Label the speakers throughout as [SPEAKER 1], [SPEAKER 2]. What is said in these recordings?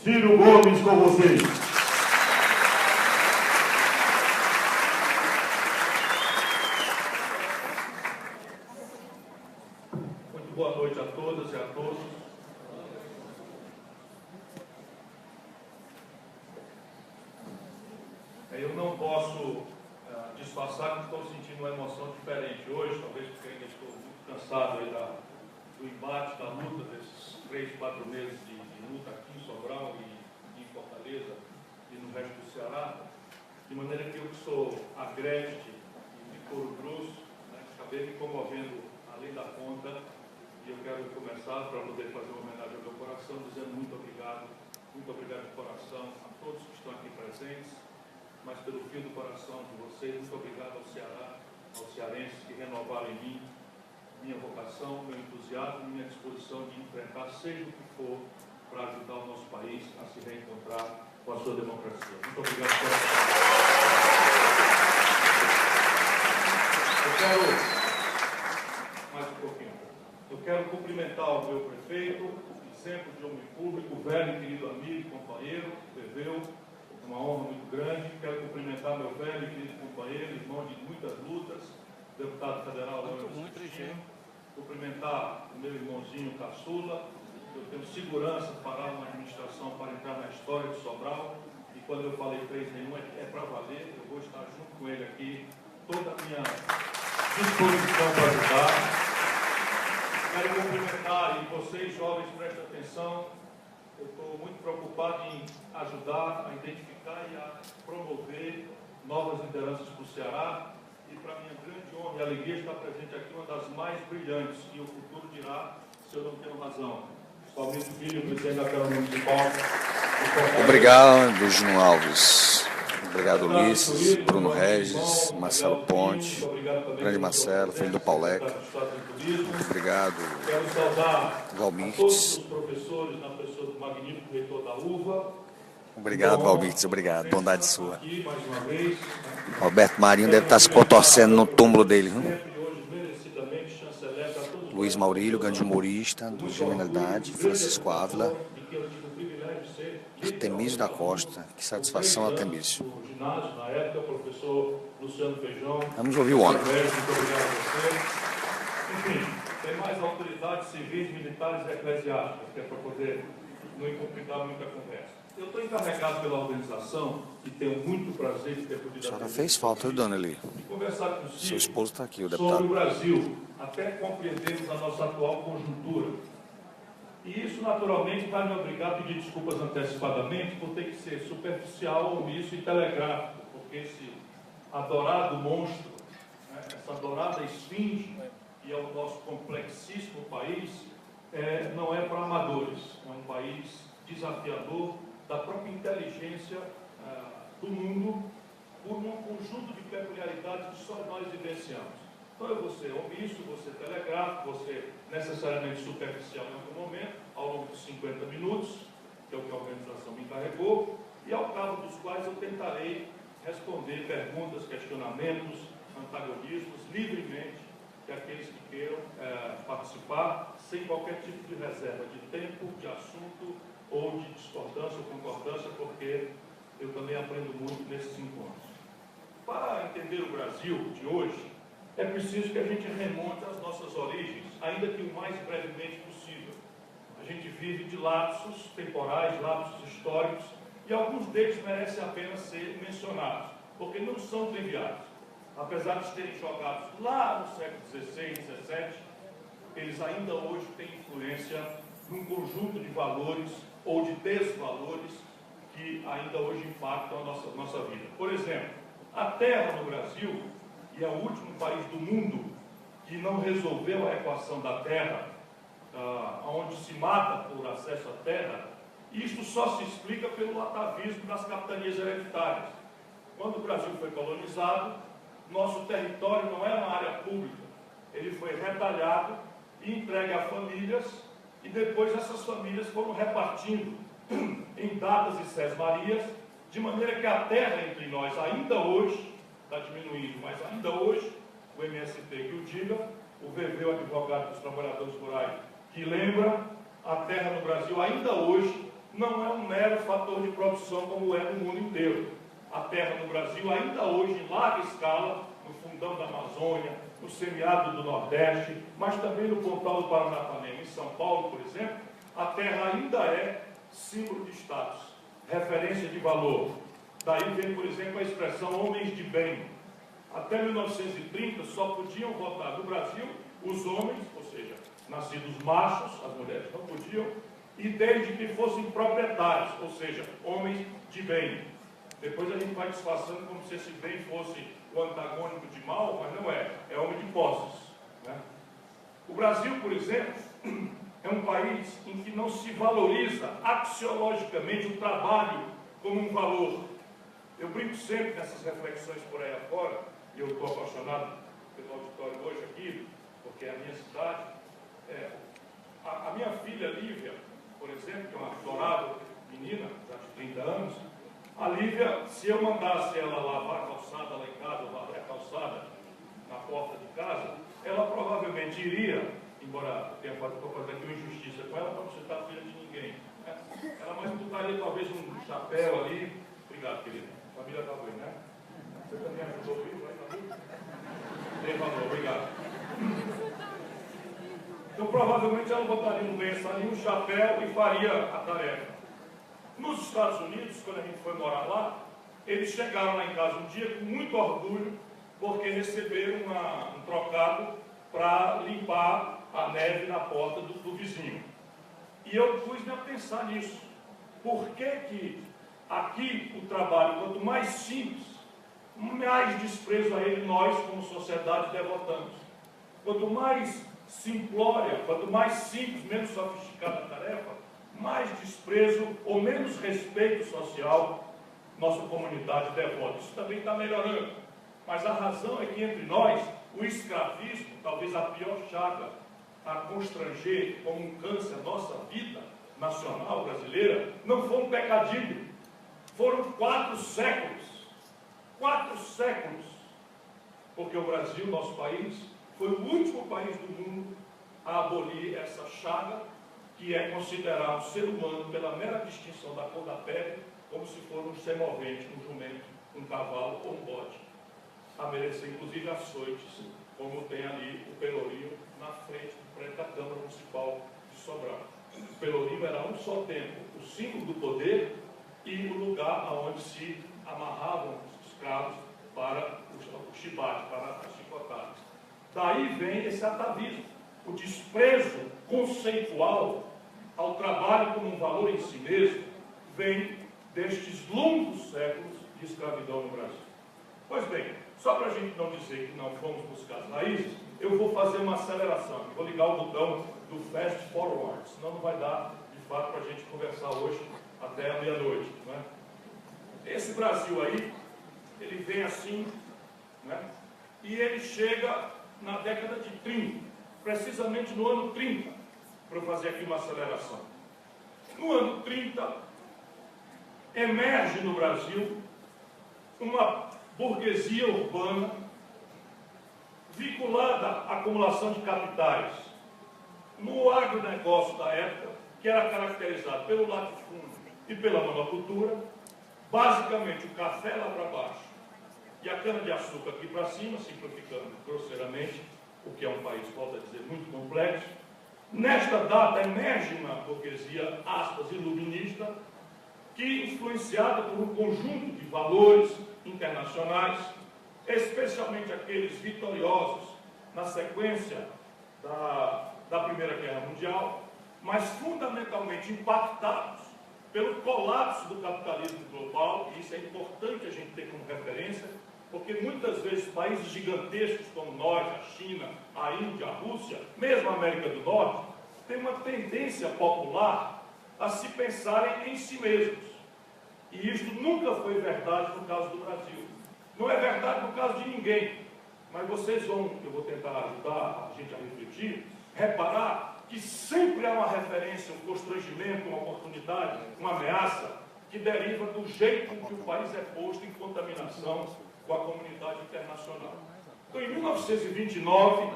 [SPEAKER 1] Ciro Gomes, com vocês. Muito boa noite a todas e a todos. Eu não posso disfarçar que estou sentindo uma emoção diferente hoje, talvez porque ainda estou muito cansado aí do embate, da luta desses 3, 4 meses de luta aqui em Sobral e em Fortaleza e no resto do Ceará, de maneira que eu que sou agreste e de couro grosso, acabei me comovendo além da conta, e eu quero começar, para poder fazer uma homenagem ao meu coração, dizendo muito obrigado de coração a todos que estão aqui presentes, mas pelo fio do coração de vocês, muito obrigado ao Ceará, aos cearenses que renovaram em mim minha vocação, meu entusiasmo, minha disposição de enfrentar, seja o que for, para ajudar o nosso país a se reencontrar com a sua democracia. Muito obrigado por Eu quero cumprimentar o meu prefeito, exemplo de homem público, velho e querido amigo, companheiro, Bebeu, uma honra muito grande. Quero cumprimentar meu velho e querido companheiro, irmão de muitas lutas, deputado federal Leandro Cristina. Cumprimentar o meu irmãozinho Caçula. Eu tenho segurança para uma administração para entrar na história de Sobral. E quando eu falei 3 em 1, é para valer. Eu vou estar junto com ele aqui, toda a minha disposição para ajudar. Quero cumprimentar, e vocês, jovens, prestem atenção. Eu estou muito preocupado em ajudar a identificar e a promover novas lideranças para o Ceará. E, para minha grande honra e alegria, estar presente aqui uma das mais brilhantes, e o futuro dirá se eu não tenho razão. Somente Filho, presidente da Câmara Municipal.
[SPEAKER 2] Obrigado, Gino Alves. Obrigado, Ulisses, Bruno Regis, Marcelo Ponte, grande Marcelo, filho do Pauleca. Muito obrigado, Valmirtes.
[SPEAKER 1] Professores, na pessoa do magnífico reitor da UVA.
[SPEAKER 2] Obrigado, Valmirtes, obrigado. Bondade sua. Roberto Marinho deve estar se contorcendo no túmulo dele, viu? Luiz Maurílio, grande humorista do Genialidade, Francisco Ávila, Artemísio da Costa. Que satisfação, Artemísio. Vamos ouvir o homem.
[SPEAKER 1] Enfim, tem mais autoridades civis, militares e eclesiásticas, que é para poder não incomplicar muita conversa. Eu estou encarregado pela organização e tenho muito prazer de ter podido...
[SPEAKER 2] A senhora fez falta, dona Eli.
[SPEAKER 1] Conversar com o Ciro.
[SPEAKER 2] Seu esposo está aqui, o deputado.
[SPEAKER 1] Sobre o Brasil, até compreendermos a nossa atual conjuntura. E isso, naturalmente, vai me obrigar a pedir desculpas antecipadamente por ter que ser superficial, omisso e telegráfico, porque esse adorado monstro, essa adorada esfinge, que é o nosso complexíssimo país, não é para amadores. É um país desafiador da própria inteligência do mundo, por um conjunto de peculiaridades que só nós vivenciamos. Então eu vou ser omisso, vou ser telegráfico, vou ser necessariamente superficial em algum momento, ao longo de 50 minutos, que é o que a organização me encarregou, e ao cabo dos quais eu tentarei responder perguntas, questionamentos, antagonismos, livremente, de aqueles que queiram participar, sem qualquer tipo de reserva de tempo, de assunto, ou de discordância ou concordância, porque eu também aprendo muito nesses encontros. Para entender o Brasil de hoje, é preciso que a gente remonte às nossas origens, ainda que o mais brevemente possível. A gente vive de lapsos temporais, lapsos históricos, e alguns deles merecem a pena ser mencionados, porque não são triviais. Apesar de terem jogados lá no século XVI, XVII, eles ainda hoje têm influência num conjunto de valores ou de desvalores que ainda hoje impactam a nossa vida. Por exemplo, a terra no Brasil, e é o último país do mundo que não resolveu a equação da terra, onde se mata por acesso à terra, isto só se explica pelo atavismo das capitanias hereditárias. Quando o Brasil foi colonizado, nosso território não era uma área pública, ele foi retalhado e entregue a famílias, e depois essas famílias foram repartindo em datas e sesmarias, de maneira que a terra entre nós, ainda hoje, está diminuindo, mas ainda hoje, o MST que o diga, o VV, o advogado dos trabalhadores rurais, que lembra, a terra no Brasil ainda hoje não é um mero fator de produção como é no mundo inteiro. A terra no Brasil, ainda hoje, em larga escala, no fundão da Amazônia, no semiárido do Nordeste, mas também no Pontal do Paranapanema, em São Paulo, por exemplo, a terra ainda é símbolo de status, referência de valor. Daí vem, por exemplo, a expressão homens de bem. Até 1930 só podiam votar no Brasil os homens, ou seja, nascidos machos, as mulheres não podiam, e desde que fossem proprietários, ou seja, homens de bem. Depois a gente vai disfarçando como se esse bem fosse o antagônico de mal, mas não é, é homem de posses, né? O Brasil, por exemplo, é um país em que não se valoriza axiologicamente o trabalho como um valor. Eu brinco sempre nessas reflexões por aí afora, e eu estou apaixonado pelo auditório hoje aqui, porque é a minha cidade. A minha filha Lívia, por exemplo, que é uma adorável menina, já de 30 anos, a Lívia, se eu mandasse ela lavar a calçada lá em casa, varrer a calçada na porta de casa, ela provavelmente iria, embora eu tenha fazendo aqui uma injustiça com ela, para não citar a filha de ninguém, né? Ela mais botaria talvez um chapéu ali. Obrigado, querida. A família está bem, né? Você também ajudou isso aí, tem valor, obrigado. Então, provavelmente ela botaria um lenço ali, um chapéu e faria a tarefa. Nos Estados Unidos, quando a gente foi morar lá, eles chegaram lá em casa um dia com muito orgulho, porque receberam um trocado para limpar a neve na porta do vizinho. E eu pus-me a pensar nisso. Por que aqui o trabalho, quanto mais simples, mais desprezo a ele nós, como sociedade, devotamos? Quanto mais simplória, quanto mais simples, menos sofisticada a tarefa, mais desprezo ou menos respeito social nossa comunidade devota. Isso também está melhorando. Mas a razão é que entre nós, o escravismo, talvez a pior chaga a constranger como um câncer a nossa vida nacional brasileira, não foi um pecadilho. Foram 4 séculos. 4 séculos. Porque o Brasil, nosso país, foi o último país do mundo a abolir essa chaga, que é considerar o ser humano, pela mera distinção da cor da pele, como se fosse um semovente, um jumento, um cavalo ou um bode, a merecer inclusive açoites, como tem ali o Pelourinho na frente do prédio da Câmara Municipal de Sobral. O Pelourinho era a um só tempo o símbolo do poder e o lugar onde se amarravam os escravos para o chibate, para as chicotadas. Daí vem esse atavismo, o desprezo conceitual ao trabalho como um valor em si mesmo, vem destes longos séculos de escravidão no Brasil. Pois bem, só para a gente não dizer que não fomos buscar as raízes, eu vou fazer uma aceleração, vou ligar o botão do fast forward, senão não vai dar, de fato, para a gente conversar hoje até a meia-noite, né? Esse Brasil aí, ele vem assim, né? E ele chega na década de 30, precisamente no ano 30, para eu fazer aqui uma aceleração. No ano 30, emerge no Brasil uma burguesia urbana vinculada à acumulação de capitais no agronegócio da época, que era caracterizado pelo latifúndio e pela monocultura, basicamente o café lá para baixo e a cana-de-açúcar aqui para cima, simplificando grosseiramente, o que é um país, volto a dizer, muito complexo. Nesta data emerge uma burguesia, aspas, iluminista, que, influenciada por um conjunto de valores internacionais, especialmente aqueles vitoriosos na sequência da Primeira Guerra Mundial, mas fundamentalmente impactados pelo colapso do capitalismo global, e isso é importante a gente ter como referência, porque muitas vezes países gigantescos como nós, a China, a Índia, a Rússia, mesmo a América do Norte, têm uma tendência popular a se pensarem em si mesmos. E isto nunca foi verdade no caso do Brasil. Não é verdade no caso de ninguém. Mas vocês vão, eu vou tentar ajudar a gente a refletir, reparar que sempre há uma referência, um constrangimento, uma oportunidade, uma ameaça, que deriva do jeito com que o país é posto em contaminação com a comunidade internacional. Então, em 1929,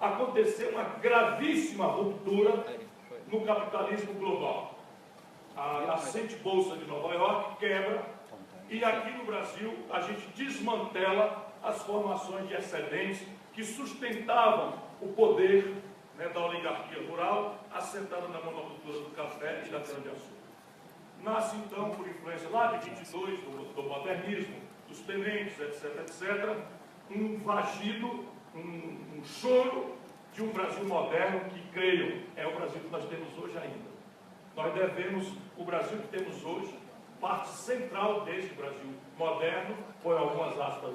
[SPEAKER 1] aconteceu uma gravíssima ruptura no capitalismo global. A recente Bolsa de Nova York quebra e aqui no Brasil a gente desmantela as formações de excedentes que sustentavam o poder, né, da oligarquia rural assentada na monocultura do café e da cana-de-açúcar. Nasce então, por influência lá de 22, do modernismo, dos tenentes, etc., um vagido, um choro de um Brasil moderno que, creio, é o Brasil que nós temos hoje ainda. Nós devemos, o Brasil que temos hoje, parte central desse Brasil moderno, põe algumas aspas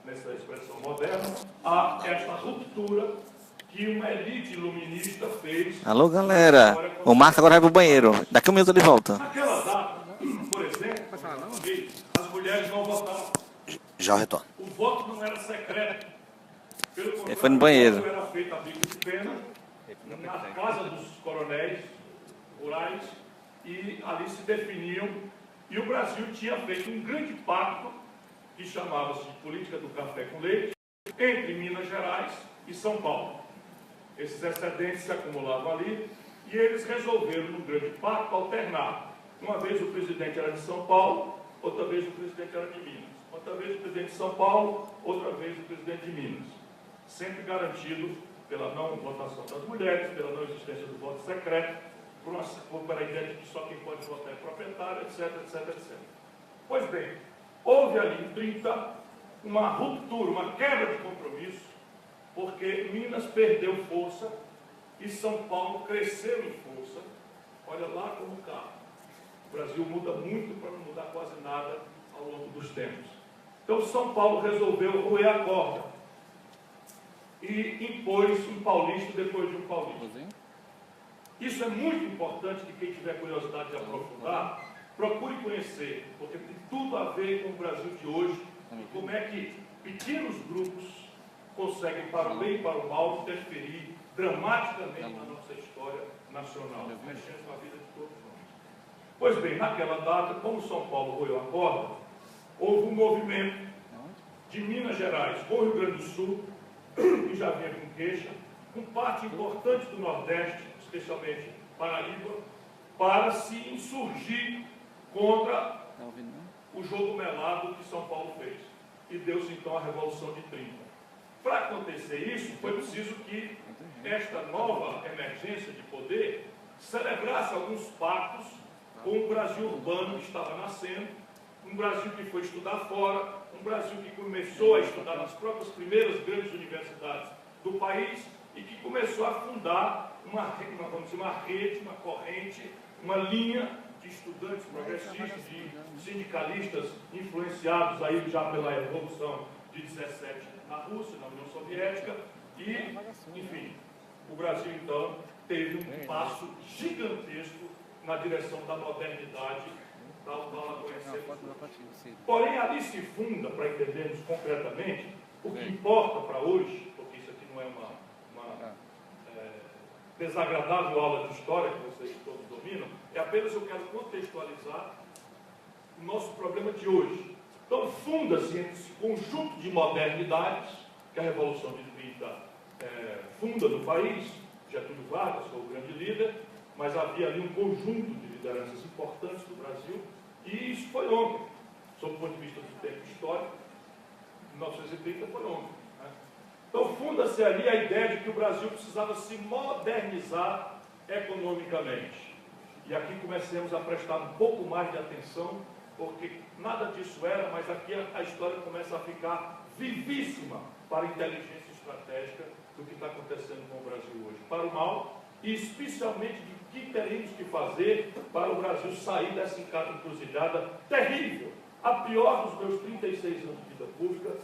[SPEAKER 1] nessa expressão moderna, a esta ruptura que uma elite iluminista fez.
[SPEAKER 3] Alô, galera. O Marcos agora vai pro banheiro. Daqui a um minuto ele volta.
[SPEAKER 1] Naquela data, por exemplo, as mulheres não votavam.
[SPEAKER 2] Já retorno.
[SPEAKER 1] O voto não era secreto. Pelo contrário,
[SPEAKER 3] Ele foi no banheiro.
[SPEAKER 1] O voto era feito a bico de pena, na casa dos coronéis rurais, e ali se definiam. E o Brasil tinha feito um grande pacto, que chamava-se de política do café com leite, entre Minas Gerais e São Paulo. Esses excedentes se acumulavam ali e eles resolveram, num grande pacto, alternar. Uma vez o presidente era de São Paulo, outra vez o presidente era de Minas. Outra vez o presidente de São Paulo, outra vez o presidente de Minas. Sempre garantido pela não votação das mulheres, pela não existência do voto secreto, por a ideia de que só quem pode votar é proprietário, etc. Pois bem, houve ali em 30 uma ruptura, uma quebra de compromisso, porque Minas perdeu força e São Paulo cresceu em força. Olha lá como o carro. O Brasil muda muito para não mudar quase nada ao longo dos tempos. Então São Paulo resolveu roer a corda e impôs um paulista depois de um paulista. Isso é muito importante que quem tiver curiosidade de aprofundar, procure conhecer, porque tem tudo a ver com o Brasil de hoje e como é que pequenos grupos conseguem, para o bem e para o mal, interferir dramaticamente na nossa história nacional, mexendo com a vida de todos nós. Pois bem, naquela data, como São Paulo roeu a corda, houve um movimento de Minas Gerais com o Rio Grande do Sul, que já vinha com queixa, com parte importante do Nordeste, especialmente Paraíba, para se insurgir contra o jogo melado que São Paulo fez. E deu-se então a Revolução de 30. Para acontecer isso, foi preciso que esta nova emergência de poder celebrasse alguns pactos com o Brasil urbano que estava nascendo, um Brasil que foi estudar fora, um Brasil que começou a estudar nas próprias primeiras grandes universidades do país e que começou a fundar uma rede, uma corrente, uma linha de estudantes progressistas, de sindicalistas influenciados aí já pela Revolução de 17 na Rússia, na União Soviética, e, enfim, o Brasil, então, teve um passo gigantesco na direção da modernidade, tal qual ela conhecemos. Porém, ali se funda, para entendermos concretamente, o que importa para hoje, porque isso aqui não é uma desagradável aula de história que vocês todos dominam, é apenas eu quero contextualizar o nosso problema de hoje. Então, funda-se esse conjunto de modernidades que a Revolução de 30 funda no país. Getúlio Vargas foi o grande líder, mas havia ali um conjunto de lideranças importantes do Brasil, e isso foi ontem, sob o ponto de vista do tempo histórico. 1930 foi ontem. Então, funda-se ali a ideia de que o Brasil precisava se modernizar economicamente. E aqui comecemos a prestar um pouco mais de atenção, porque nada disso era, mas aqui a história começa a ficar vivíssima para a inteligência estratégica do que está acontecendo com o Brasil hoje. Para o mal, e especialmente de que teríamos que fazer para o Brasil sair dessa encruzilhada terrível, a pior dos meus 36 anos de vida pública,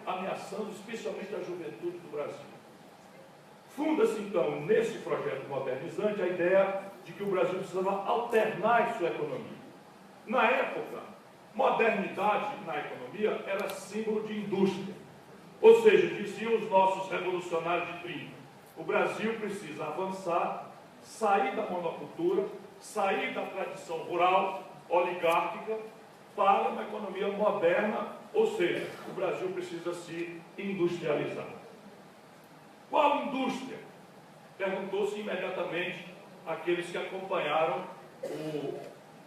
[SPEAKER 1] ameaçando especialmente a juventude do Brasil. Funda-se, então, nesse projeto modernizante, a ideia de que o Brasil precisava alternar sua economia. Na época, modernidade na economia era símbolo de indústria. Ou seja, diziam os nossos revolucionários de 30, o Brasil precisa avançar, sair da monocultura, sair da tradição rural, oligárquica, para uma economia moderna. Ou seja, o Brasil precisa se industrializar. Qual indústria? Perguntou-se imediatamente aqueles que acompanharam o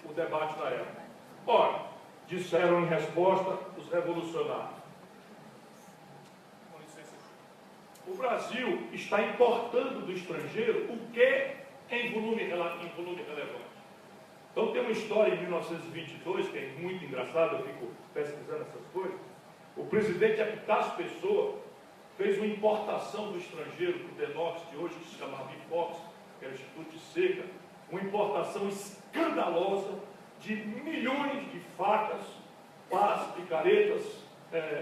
[SPEAKER 1] o debate da época. Ora, disseram em resposta os revolucionários: o Brasil está importando do estrangeiro o que em volume relevante. Então tem uma história em 1922 que é muito engraçada, eu fico pesquisando essas coisas. O presidente Epitácio Pessoa fez uma importação do estrangeiro para o Denox, de hoje que se chama Bifox, que era o Instituto de Seca, uma importação escandalosa de milhões de facas, pás, picaretas,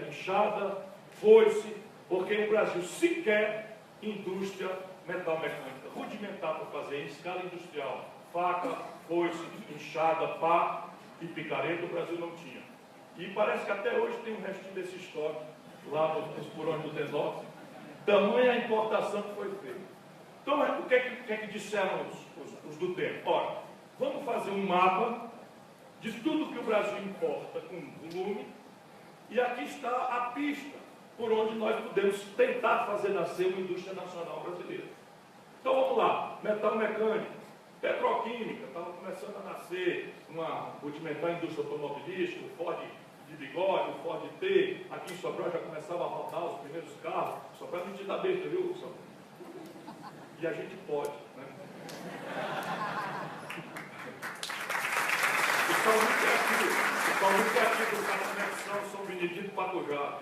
[SPEAKER 1] enxada, foice, porque o Brasil sequer indústria metalmecânica rudimentar para fazer em escala industrial, faca, foice, enxada, pá e picareta, o Brasil não tinha. E parece que até hoje tem um restinho desse estoque lá nos porões do Denox, tamanha a importação que foi feita. Então, o que é que disseram os do tempo? Ora, vamos fazer um mapa de tudo que o Brasil importa com volume, e aqui está a pista por onde nós podemos tentar fazer nascer uma indústria nacional brasileira. Então vamos lá, metal mecânico, petroquímica, estava começando a nascer uma rudimentar indústria automobilística, o Ford de Bigode, o Ford T, aqui em Sobral já começava a rodar os primeiros carros. Sobral não te dá besta, viu, Sobral? E a gente pode, né? O Paulo é aqui do cara Conexão São Benedito Pacujá.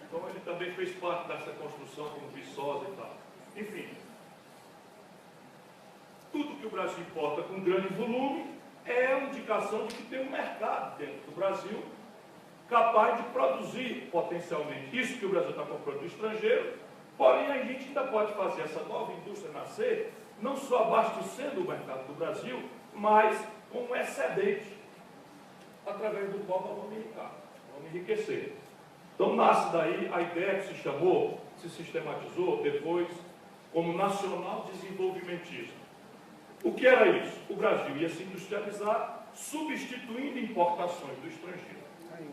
[SPEAKER 1] Então ele também fez parte dessa construção como Viçosa e tal. Enfim, tudo que o Brasil importa com grande volume é uma indicação de que tem um mercado dentro do Brasil capaz de produzir potencialmente isso que o Brasil está comprando do estrangeiro, porém a gente ainda pode fazer essa nova indústria nascer, não só abastecendo o mercado do Brasil, mas com um excedente, através do qual nós vamos enriquecer. Então nasce daí a ideia que se chamou, se sistematizou depois como nacional desenvolvimentismo. O que era isso? O Brasil ia se industrializar substituindo importações do estrangeiro.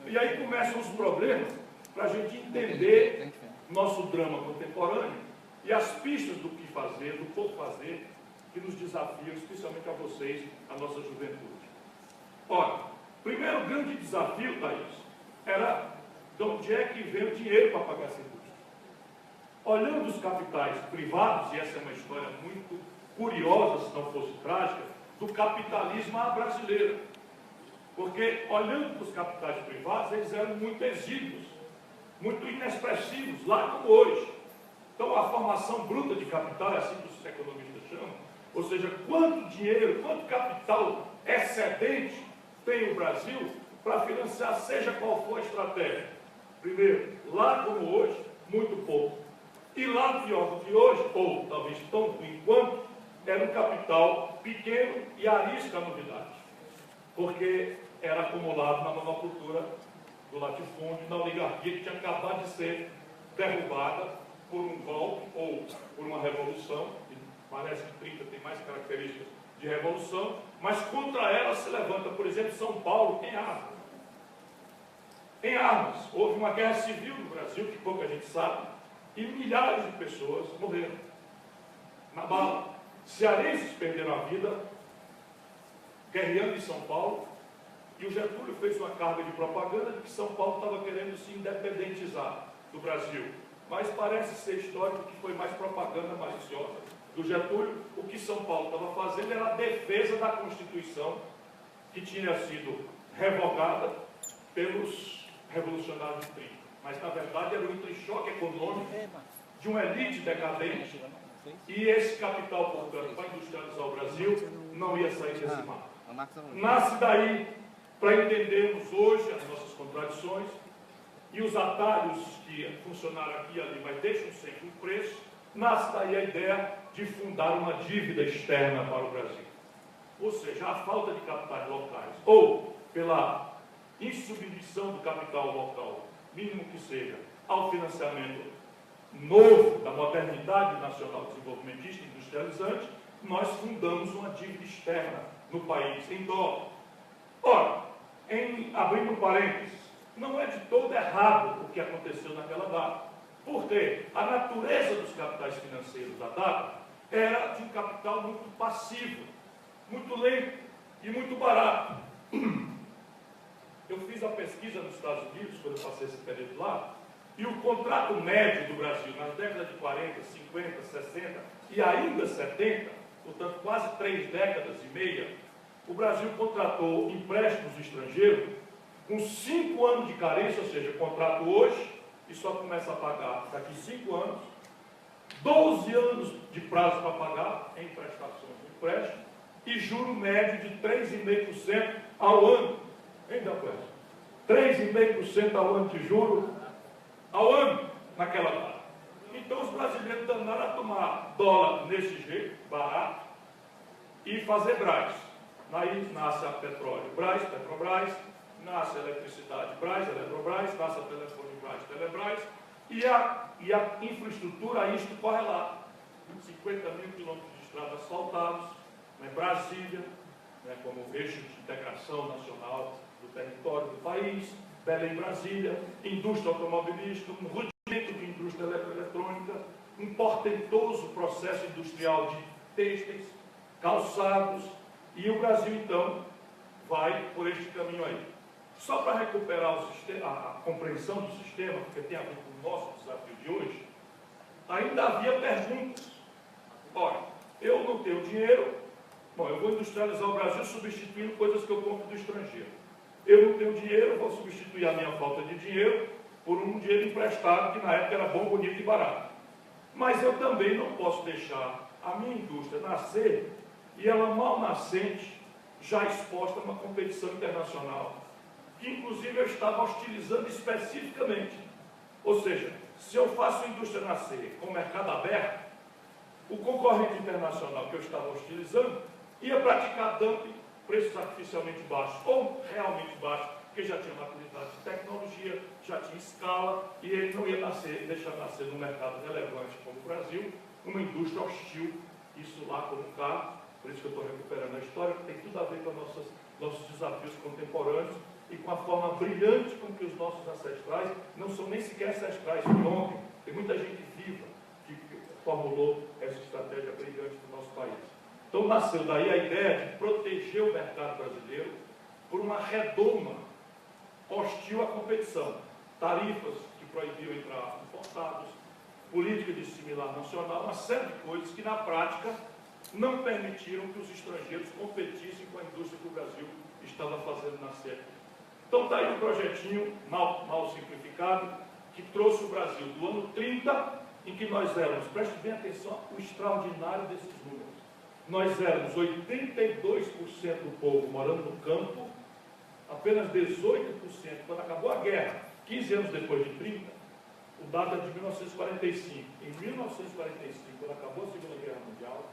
[SPEAKER 1] E aí começam os problemas para a gente entender nosso drama contemporâneo e as pistas do que fazer, do por fazer, que nos desafiam, especialmente a vocês, a nossa juventude. Ora, primeiro grande desafio, Thaís, era de onde é que vem o dinheiro para pagar essa indústria. Olhando os capitais privados, e essa é uma história muito curiosa, se não fosse trágica, do capitalismo à brasileira. Porque, olhando para os capitais privados, eles eram muito exíguos, muito inexpressivos, lá como hoje. Então, a formação bruta de capital, é assim que os economistas chamam, ou seja, quanto dinheiro, quanto capital excedente tem o Brasil para financiar seja qual for a estratégia. Primeiro, lá como hoje, muito pouco. E lá pior do que hoje, ou talvez tão enquanto, era um capital pequeno e arisco a novidade. Porque era acumulado na monocultura do latifúndio, na oligarquia que tinha acabado de ser derrubada por um golpe ou por uma revolução, que parece que 30 tem mais características de revolução, mas contra ela se levanta, por exemplo, São Paulo em armas. Em armas. Houve uma guerra civil no Brasil, que pouca gente sabe, e milhares de pessoas morreram na bala. Cearenses perderam a vida guerreando em São Paulo, e o Getúlio fez uma carga de propaganda de que São Paulo estava querendo se independentizar do Brasil. Mas parece ser histórico que foi mais propaganda maliciosa do Getúlio. O que São Paulo estava fazendo era a defesa da Constituição, que tinha sido revogada pelos revolucionários de 30. Mas, na verdade, era um entrechoque econômico de uma elite decadente, e esse capital, portanto, para industrializar o Brasil, não ia sair desse mapa. Nasce daí, para entendermos hoje as nossas contradições e os atalhos que funcionaram aqui e ali, mas deixam sempre um preço, nasce daí a ideia de fundar uma dívida externa para o Brasil. Ou seja, a falta de capitais locais, ou pela insubmissão do capital local, mínimo que seja, ao financiamento novo da modernidade nacional desenvolvimentista e industrializante, nós fundamos uma dívida externa no país, em dólar. Ora, abrindo parênteses, não é de todo errado o que aconteceu naquela data. Por quê? A natureza dos capitais financeiros da data era de um capital muito passivo, muito lento. e muito barato. Eu fiz a pesquisa nos Estados Unidos, quando eu passei esse período lá, e o contrato médio do Brasil, nas décadas de 40, 50, 60 e ainda 70, portanto quase 3 décadas e meia, o Brasil contratou empréstimos estrangeiros com 5 anos de carência, ou seja, contrato hoje e só começa a pagar daqui 5 anos, 12 anos de prazo para pagar em prestações de empréstimo e juro médio de 3,5% ao ano. Ainda coisa. 3,5% ao ano de juro ao ano naquela data. Então os brasileiros danaram a tomar dólar desse jeito, barato, e fazer Brás. Aí nasce a petróleo, Brás, Petrobras, nasce a eletricidade, Brás, Eletrobras, nasce a telefone, Brás, Telebrás, e a infraestrutura a isto correlata. 50 mil quilômetros de estradas asfaltados, né, Brasília, né, como eixo de integração nacional do território do país, Belém, Brasília, indústria automobilística, um rudimento de indústria eletroeletrônica, um portentoso processo industrial de têxteis, calçados, e o Brasil, então, vai por este caminho aí. Só para recuperar o sistema, a compreensão do sistema, porque tem a ver com o nosso desafio de hoje, ainda havia perguntas. Ora, eu não tenho dinheiro, bom, eu vou industrializar o Brasil substituindo coisas que eu compro do estrangeiro. Eu não tenho dinheiro, vou substituir a minha falta de dinheiro por um dinheiro emprestado, que na época era bom, bonito e barato. Mas eu também não posso deixar a minha indústria nascer e ela mal nascente, já exposta a uma competição internacional, que inclusive eu estava hostilizando especificamente. Ou seja, se eu faço a indústria nascer com o mercado aberto, o concorrente internacional que eu estava hostilizando ia praticar dumping, preços artificialmente baixos ou realmente baixos, porque já tinha maturidade de tecnologia, já tinha escala, e ele não ia deixar nascer num mercado relevante como o Brasil, uma indústria hostil, isso lá como cá, por isso que eu estou recuperando a história, que tem tudo a ver com nossos desafios contemporâneos e com a forma brilhante com que os nossos ancestrais, não são nem sequer ancestrais de ontem, tem muita gente viva que formulou essa estratégia brilhante do nosso país. Então nasceu daí a ideia de proteger o mercado brasileiro por uma redoma hostil à competição. Tarifas que proibiam entrar importados, política de similar nacional, uma série de coisas que na prática não permitiram que os estrangeiros competissem com a indústria que o Brasil estava fazendo nascer. Então está aí um projetinho mal simplificado que trouxe o Brasil do ano 30, em que nós éramos, preste bem atenção, o extraordinário desses números. Nós éramos 82% do povo morando no campo, apenas 18%, quando acabou a guerra, 15 anos depois de 30, o dado é de 1945. Em 1945, quando acabou a Segunda Guerra Mundial,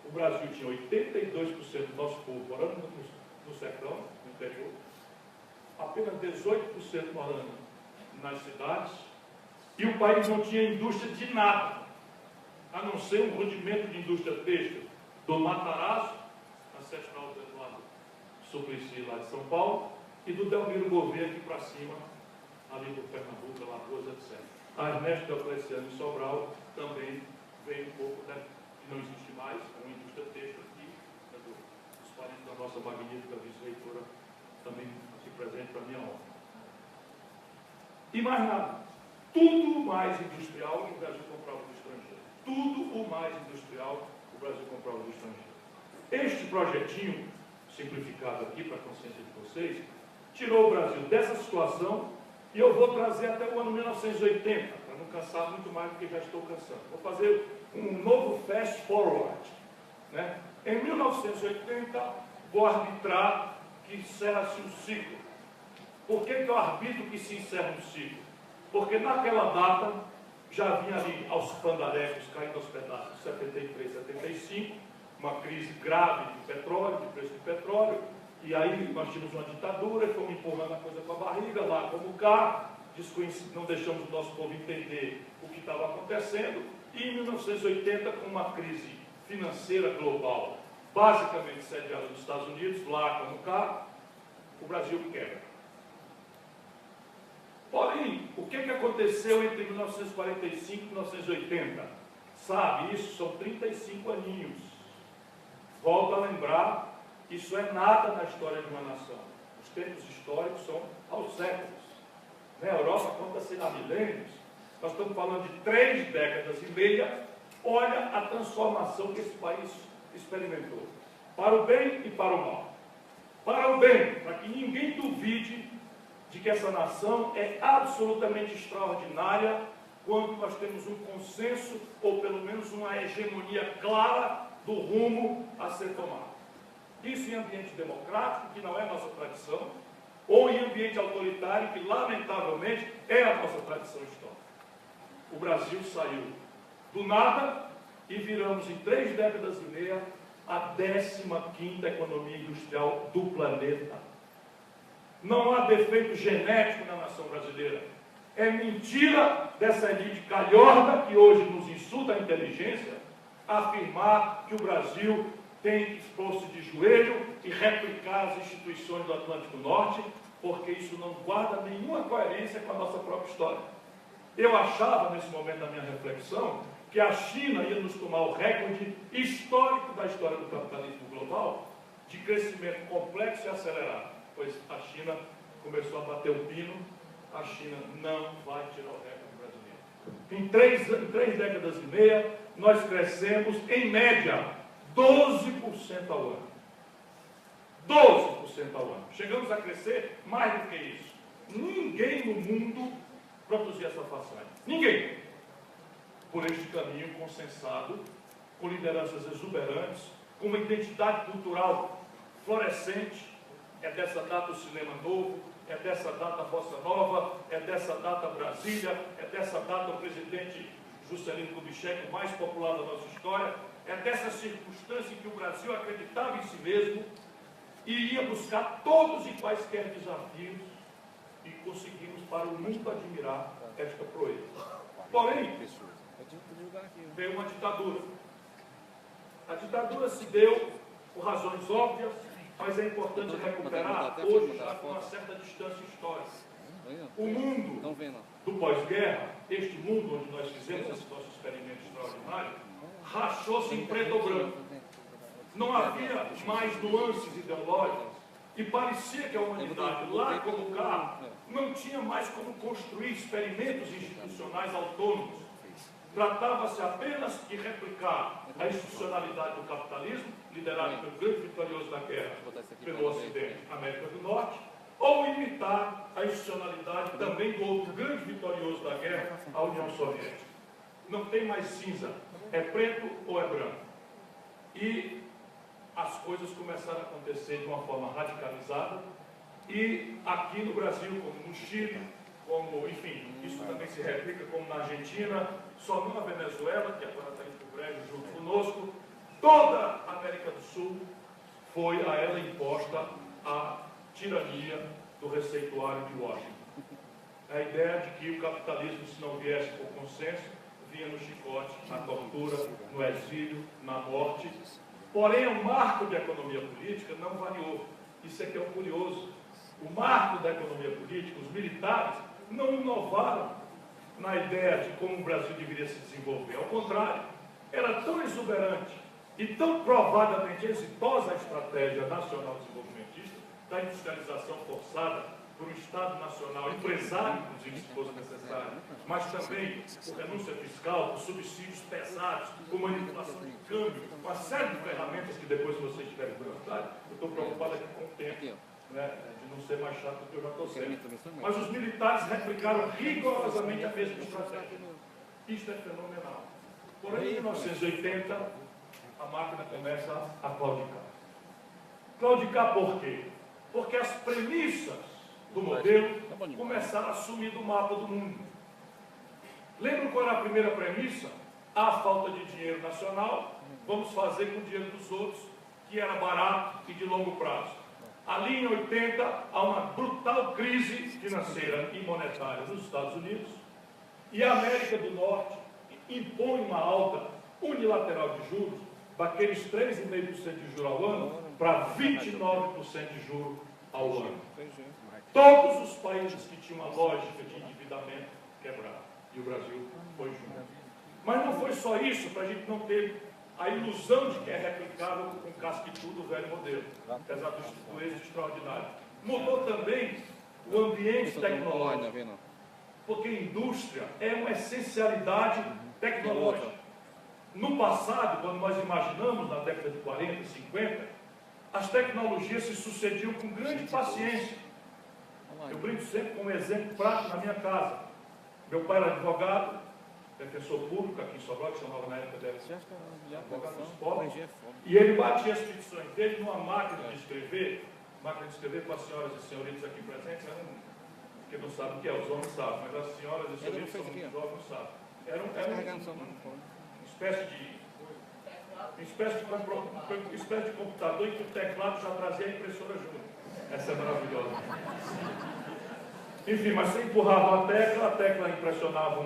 [SPEAKER 1] o Brasil tinha 82% do nosso povo morando no sertão, no interior, apenas 18% morando nas cidades, e o país não tinha indústria de nada, a não ser um rudimento de indústria têxtil do Matarazzo, ancestral do Eduardo Suplicy, lá de São Paulo, e do Delmiro Gouveia aqui para cima, ali do Pernambuco, Alagoas, etc. A Ernesto Diocleciano em Sobral também veio um pouco, né, que não existe mais, é uma indústria têxtil aqui, né, dos parentes da nossa magnífica vice-reitora, também aqui presente para a minha honra. E mais nada, tudo mais industrial o Brasil comprava do estrangeiro. Tudo o mais industrial o Brasil comprava do estrangeiro. Este projetinho, simplificado aqui para a consciência de vocês, tirou o Brasil dessa situação, e eu vou trazer até o ano 1980, para não cansar muito mais do que já estou cansando. Vou fazer um novo fast forward. Né? Em 1980, vou arbitrar que encerra-se um ciclo. Por que eu arbitro que se encerra um ciclo? Porque naquela data já vinha ali aos pandarecos, caindo aos pedaços, 73, 75, uma crise grave de petróleo, de preço de petróleo, e aí nós tínhamos uma ditadura, fomos empurrando a coisa com a barriga, lá como cá, não deixamos o nosso povo entender o que estava acontecendo, e em 1980, com uma crise financeira global, basicamente sediada nos Estados Unidos, lá como cá, o Brasil quebra. Porém, o que aconteceu entre 1945 e 1980? Sabe, isso são 35 aninhos. Volto a lembrar Isso é nada na história de uma nação. Os tempos históricos são aos séculos. Na Europa, conta-se há milênios. Nós estamos falando de 3 décadas e meia. Olha a transformação que esse país experimentou. Para o bem e para o mal. Para o bem, para que ninguém duvide de que essa nação é absolutamente extraordinária quando nós temos um consenso, ou pelo menos uma hegemonia clara do rumo a ser tomado. Isso em ambiente democrático, que não é nossa tradição, ou em ambiente autoritário, que lamentavelmente é a nossa tradição histórica. O Brasil saiu do nada e viramos em 3 décadas e meia a 15ª economia industrial do planeta. Não há defeito genético na nação brasileira. É mentira dessa elite calhorda que hoje nos insulta a inteligência afirmar que o Brasil tem que expor-se de joelho e replicar as instituições do Atlântico Norte, porque isso não guarda nenhuma coerência com a nossa própria história. Eu achava, nesse momento da minha reflexão, que a China ia nos tomar o recorde histórico da história do capitalismo global, de crescimento complexo e acelerado, pois a China começou a bater o pino. A China não vai tirar o recorde brasileiro. Em 3 décadas e meia, nós crescemos, em média, 12% ao ano. 12% ao ano. Chegamos a crescer mais do que isso. Ninguém no mundo produzia essa façanha. Ninguém. Por este caminho consensado, com lideranças exuberantes, com uma identidade cultural florescente. É dessa data o cinema novo, é dessa data a Bossa Nova, é dessa data Brasília, é dessa data o presidente Juscelino Kubitschek, o mais popular da nossa história. É dessa circunstância em que o Brasil acreditava em si mesmo e ia buscar todos e quaisquer desafios, e conseguimos para o mundo admirar esta proeza. Porém, veio uma ditadura. A ditadura se deu por razões óbvias, mas é importante recuperar hoje já com uma certa distância histórica. O mundo do pós-guerra, este mundo onde nós fizemos esse nosso experimento extraordinário, rachou-se em preto ou branco. Não havia mais nuances ideológicas e parecia que a humanidade, lá como cá, não tinha mais como construir experimentos institucionais autônomos. Tratava-se apenas de replicar a institucionalidade do capitalismo, liderado pelo grande vitorioso da guerra, pelo Ocidente, América do Norte, ou imitar a institucionalidade também do outro grande vitorioso da guerra, a União Soviética. Não tem mais cinza, é preto ou é branco. E as coisas começaram a acontecer de uma forma radicalizada, e aqui no Brasil, como no Chile, como, enfim, isso também se replica como na Argentina, só não na Venezuela, que agora está indo para o breve junto conosco, toda a América do Sul foi a ela imposta a tirania do receituário de Washington. A ideia de que o capitalismo, se não viesse por consenso, vinha no chicote, na tortura, no exílio, na morte. Porém, o marco da economia política não variou. Isso é que é o curioso. O marco da economia política, os militares, não inovaram na ideia de como o Brasil deveria se desenvolver. Ao contrário, era tão exuberante e tão provadamente exitosa a estratégia nacional desenvolvimentista da industrialização forçada por um Estado nacional empresário, inclusive, se fosse necessário, mas também por renúncia fiscal, por subsídios pesados, por manipulação de câmbio, uma série de ferramentas que depois, se vocês tiverem vontade, eu estou preocupado aqui com o tempo, né, de não ser mais chato do que eu já estou sendo. Mas os militares replicaram rigorosamente a mesma estratégia. Isto é fenomenal. Porém, em 1980, a máquina começa a claudicar. Claudicar por quê? Porque as premissas do modelo começaram a sumir do mapa do mundo. Lembram qual era a primeira premissa? Há falta de dinheiro nacional, vamos fazer com o dinheiro dos outros, que era barato e de longo prazo. Ali em 80, há uma brutal crise financeira e monetária nos Estados Unidos, e a América do Norte impõe uma alta unilateral de juros, daqueles 3,5% de juros ao ano, para 29% de juros ao ano. Todos os países que tinham uma lógica de endividamento quebraram. E o Brasil foi junto. Mas não foi só isso, para a gente não ter a ilusão de que é replicável com casque-tudo do velho modelo, apesar do êxito extraordinário. Mudou também o ambiente tecnológico, porque indústria é uma essencialidade tecnológica. No passado, quando nós imaginamos, na década de 40, 50, as tecnologias se sucediam com grande paciência. Eu brinco sempre com um exemplo prático na minha casa. Meu pai era advogado, defensor público aqui em Sobral, que chamava na época dele advogado dos pobres, e ele batia as petições dele numa máquina de escrever com as senhoras e senhoritas aqui presentes, que não sabem o que é, os homens sabem, mas as senhoras e senhoritas são muito jovens, não sabem. Era uma espécie de computador em que o teclado já trazia a impressora junto. Essa é maravilhosa. Enfim, mas você empurrava a tecla impressionava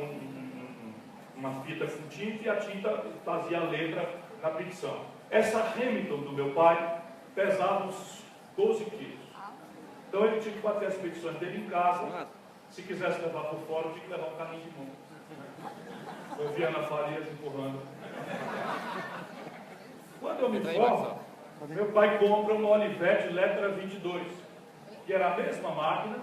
[SPEAKER 1] uma fita com tinta e a tinta fazia a letra na petição. Essa Hamilton do meu pai pesava uns 12 quilos. Então ele tinha que bater as petições dele em casa. Se quisesse levar por fora, tinha que levar um carrinho de mão. Eu via na Farias empurrando. Quando eu me formo, meu pai compra uma Olivetti Letra 22, que era a mesma máquina,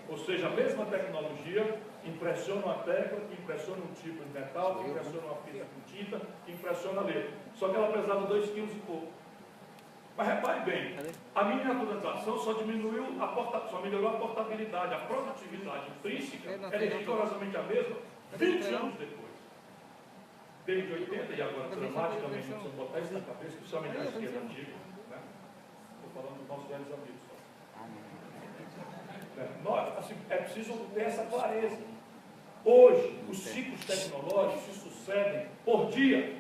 [SPEAKER 1] ou seja, a mesma tecnologia, impressiona uma tecla, que impressiona um tipo de metal, que impressiona uma fita com tinta, que impressiona a letra. Só que ela pesava 2,5 kg e pouco. Mas repare bem, a miniaturização só melhorou a portabilidade, a produtividade intrínseca é rigorosamente a mesma 20 anos depois. Desde 80 e agora, dramaticamente, se você botar isso na cabeça, principalmente a esquerda antiga, né? Estou falando dos nossos velhos amigos. Assim, é preciso ter essa clareza. Hoje, os ciclos tecnológicos se sucedem por dia,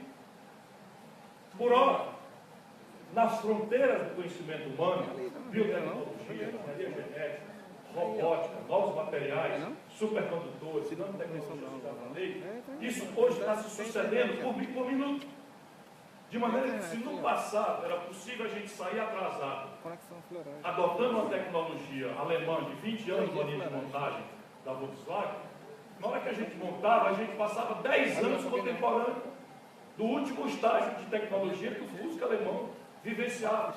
[SPEAKER 1] por hora. Nas fronteiras do conhecimento humano, biotecnologia, engenharia genética, robótica, novos materiais, supercondutores, nanotecnologia que está na lei, isso hoje está se sucedendo por minuto. De maneira que, se no passado era possível a gente sair atrasado, adotando uma tecnologia alemã de 20 anos na linha de montagem da Volkswagen, na hora que a gente montava, a gente passava 10 anos contemporâneo do último estágio de tecnologia que o Fusca alemão vivenciava.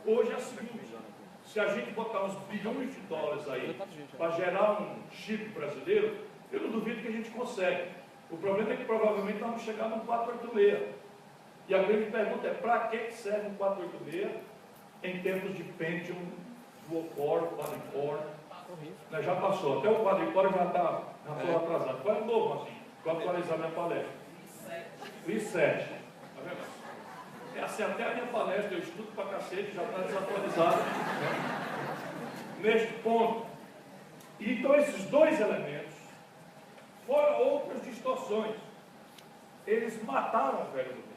[SPEAKER 1] Hoje é o seguinte: se a gente botar uns bilhões de dólares aí para gerar um chip brasileiro, eu não duvido que a gente consegue. O problema é que provavelmente nós vamos chegar no 486. E a grande pergunta é: para que serve um 486 em termos de Pentium, Dual Core, Quad-Core? Né, já passou, até o Quad-Core já está atrasado. Qual é o novo, assim? Vou atualizar minha palestra. i7. Tá vendo? É assim, até a minha palestra, eu estudo pra cacete, já está desatualizado. Neste ponto. Então, esses dois elementos, fora outras distorções, eles mataram o velho modelo.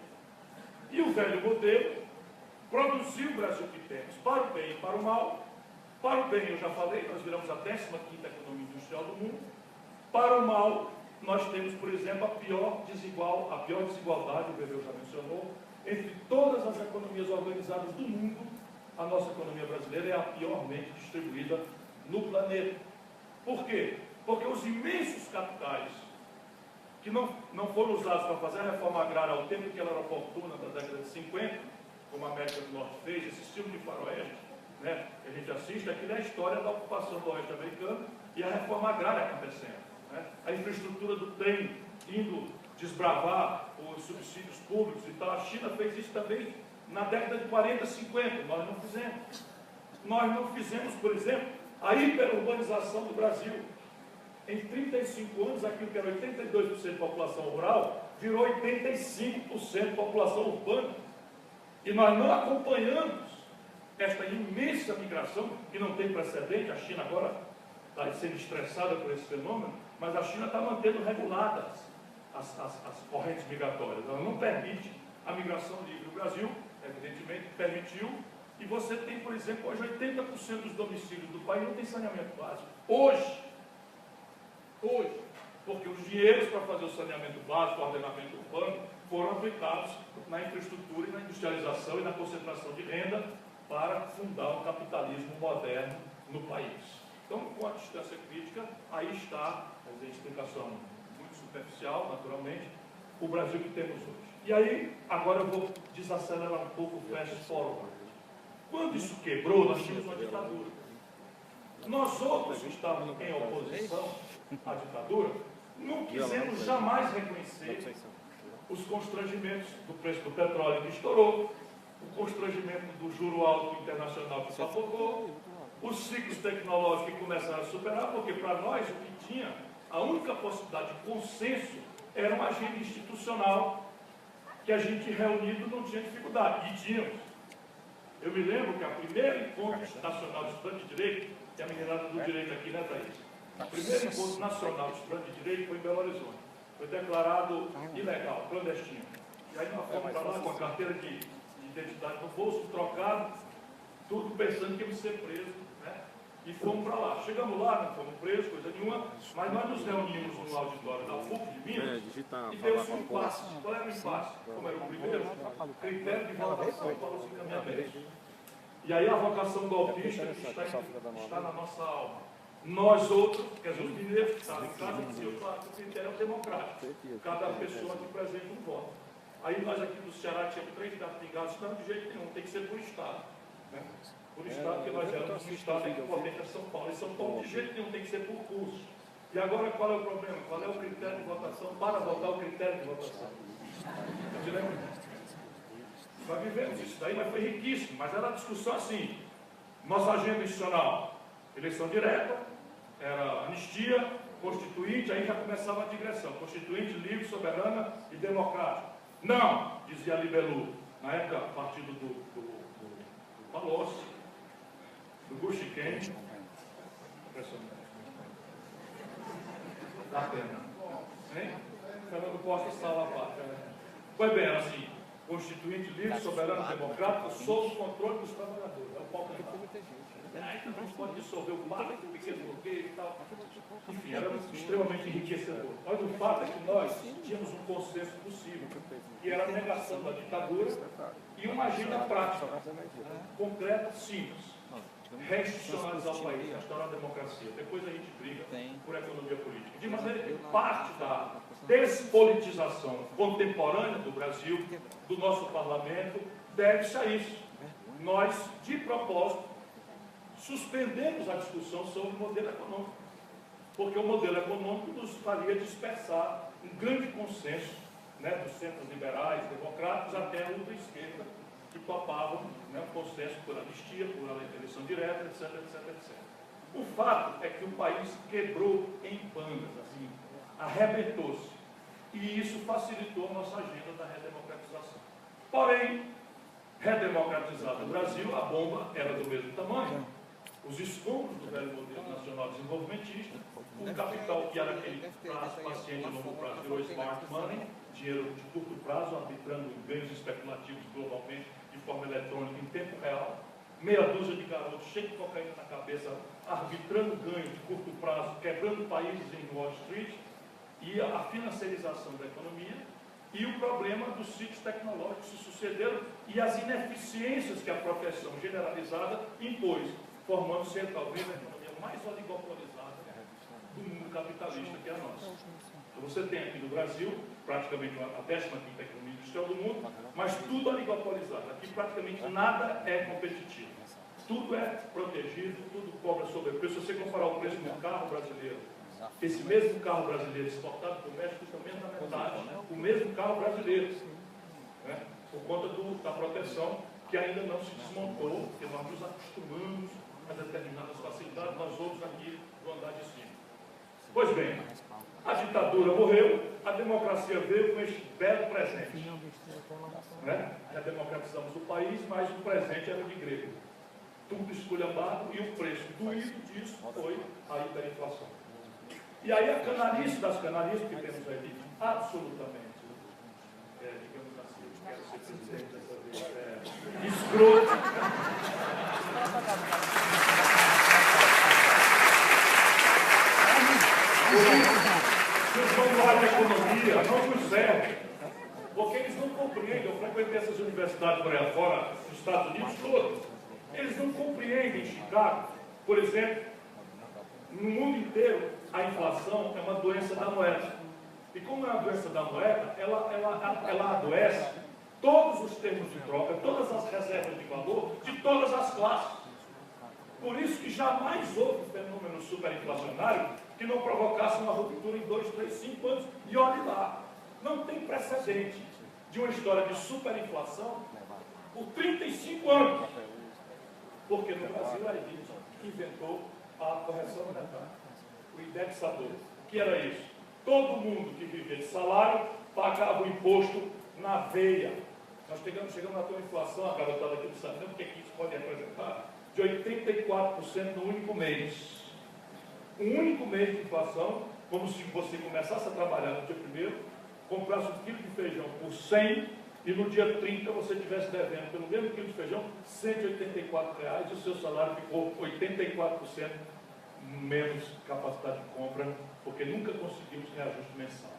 [SPEAKER 1] E o velho modelo produziu o Brasil que temos, para o bem e para o mal. Para o bem, eu já falei, nós viramos a 15ª economia industrial do mundo. Para o mal, nós temos, por exemplo, a pior desigualdade, o Bebel já mencionou, entre todas as economias organizadas do mundo. A nossa economia brasileira é a piormente distribuída no planeta. Por quê? Porque os imensos capitais que não foram usados para fazer a reforma agrária ao tempo que ela era oportuna, na década de 50, como a América do Norte fez, esse estilo de faroeste, né, que a gente assiste, aqui é a história da ocupação do oeste americano e a reforma agrária acontecendo. Né? A infraestrutura do trem indo desbravar os subsídios públicos e tal. A China fez isso também na década de 40, 50. Nós não fizemos. Nós não fizemos, por exemplo, a hiperurbanização do Brasil. Em 35 anos, aquilo que era 82% de população rural, virou 85% de população urbana. E nós não acompanhamos esta imensa migração, que não tem precedente. A China agora está sendo estressada por esse fenômeno, mas a China está mantendo reguladas as correntes migratórias. Ela não permite a migração livre. O Brasil, evidentemente, permitiu. E você tem, por exemplo, hoje 80% dos domicílios do país não tem saneamento básico. Hoje, porque os dinheiros para fazer o saneamento básico, o ordenamento urbano, foram aplicados na infraestrutura e na industrialização e na concentração de renda para fundar um capitalismo moderno no país. Então, com a distância crítica, aí está, a explicação muito superficial, naturalmente, o Brasil que temos hoje. E aí, agora eu vou desacelerar um pouco o flash forward. Quando isso quebrou, nós tínhamos uma ditadura. Nós outros que estávamos em oposição à ditadura, não quisemos jamais reconhecer os constrangimentos do preço do petróleo que estourou, o constrangimento do juro alto internacional que sufocou, os ciclos tecnológicos que começaram a superar, porque para nós o que tinha, a única possibilidade de consenso era uma agenda institucional que a gente reunido não tinha dificuldade, e tínhamos. Eu me lembro que a primeira encontro nacional de estudantes de direito, que é a meninada do direito aqui, né, Thaís? O primeiro encontro nacional de estudantes de direito foi em Belo Horizonte. Foi declarado ilegal, clandestino. E aí nós fomos para lá com a carteira de identidade no bolso, trocado, tudo pensando que íamos ser presos, né? E fomos para lá. Chegamos lá, não fomos presos, coisa nenhuma, mas nós nos reunimos no auditório da PUC de Minas e deu-se um impasse. Qual era o impasse? Como era o primeiro? Critério de votação para os encaminhamentos. E aí a vocação golpista está na nossa alma. Nós outros, quer dizer, os mineiros que estavam em casa, diziam, claro, que o critério é democrático. Cada pessoa que presente um voto. Aí nós aqui do Ceará tínhamos 3 dados pingados, não, de jeito nenhum, tem que ser por Estado. Né? Por Estado, porque nós éramos um Estado em que o potente é São Paulo. E São Paulo de jeito nenhum tem que ser por curso. E agora qual é o problema? Qual é o critério de votação para votar o critério de votação? Você lembra? Nós vivemos isso daí, mas foi riquíssimo. Mas era a discussão assim. Nossa agenda institucional, eleição direta, era anistia, constituinte, aí já começava a digressão. Constituinte, livre, soberana e democrática. Não, dizia Libelu, na época, partido do Palocci, do Guxiquem. Dá pena. Hein? Fernando Costa Salavato. Pois bem, era assim, constituinte, livre, soberano, democrático, sob o controle dos trabalhadores. É o pau que então a gente pode dissolver o pacto, o pequeno bloqueio e tal. Enfim, era extremamente enriquecedor. Mas o fato é que nós tínhamos um consenso possível, que era a negação da ditadura e uma agenda prática, concreta, simples. Reinstitucionalizar o país, restaurar a democracia. Depois a gente briga por economia política. De maneira que parte da despolitização contemporânea do Brasil, do nosso parlamento, deve-se a isso. Nós, de propósito, suspendemos a discussão sobre o modelo econômico, porque o modelo econômico nos faria dispersar um grande consenso, né, dos centros liberais, democráticos, até a ultra-esquerda, que topavam, né, o consenso por anistia, por eleição direta, etc, etc, etc. O fato é que o país quebrou em bandas, assim, arrebentou-se, e isso facilitou a nossa agenda da redemocratização. Porém, redemocratizado o Brasil, a bomba era do mesmo tamanho. Os escombros do velho modelo nacional desenvolvimentista, o capital que era aquele prazo paciente a longo prazo, virou smart money, dinheiro de curto prazo, arbitrando ganhos especulativos globalmente de forma eletrônica em tempo real, meia dúzia de garotos cheios de cocaína na cabeça, arbitrando ganhos de curto prazo, quebrando países em Wall Street, e a financiarização da economia, e o problema dos ciclos tecnológicos que se sucederam e as ineficiências que a proteção generalizada impôs, formando-se talvez a economia mais oligopolizada do mundo capitalista que é a nossa. Então você tem aqui no Brasil, praticamente a 15ª economia industrial do mundo, mas tudo oligopolizado. Aqui praticamente nada é competitivo. Tudo é protegido, tudo cobra sobrepreço. Se você comparar o preço do carro brasileiro, esse mesmo carro brasileiro exportado para o México custa menos da metade, o mesmo carro brasileiro, né? Por conta da proteção que ainda não se desmontou, porque nós nos acostumamos a determinadas facilidades, nós outros aqui do andar de cima. Pois bem, a ditadura morreu, a democracia veio com este belo presente. Né? Já democratizamos o país, mas o presente era de grego. Tudo esculhambado e o preço doído disso foi a hiperinflação. E aí a canalice das canalices que temos aí, absolutamente, digamos assim, eu quero ser presidente dessa vez, escroto. Os vão da economia não nos servem, porque eles não compreendem. Eu frequentei essas universidades por aí fora, nos Estados Unidos todos, eles não compreendem Chicago, por exemplo, no mundo inteiro, a inflação é uma doença da moeda. E como é a doença da moeda, ela adoece todos os termos de troca, todas as reservas de valor de todas as classes. Por isso que jamais houve fenômeno superinflacionário que não provocasse uma ruptura em 2, 3, 5 anos. E olhe lá, não tem precedente de uma história de superinflação por 35 anos. Porque no Brasil a elite inventou a correção monetária, o indexador. O que era isso? Todo mundo que vivia de salário pagava o imposto na veia. Nós chegamos a ter uma inflação, a garotada aqui não sabe nem o que isso pode representar, de 84% no único mês. Um único mês de inflação, como se você começasse a trabalhar no dia 1º, comprasse um quilo de feijão por 100 e no dia 30 você estivesse devendo pelo mesmo quilo de feijão R$ 184 e o seu salário ficou 84% menos capacidade de compra, porque nunca conseguimos reajuste mensal.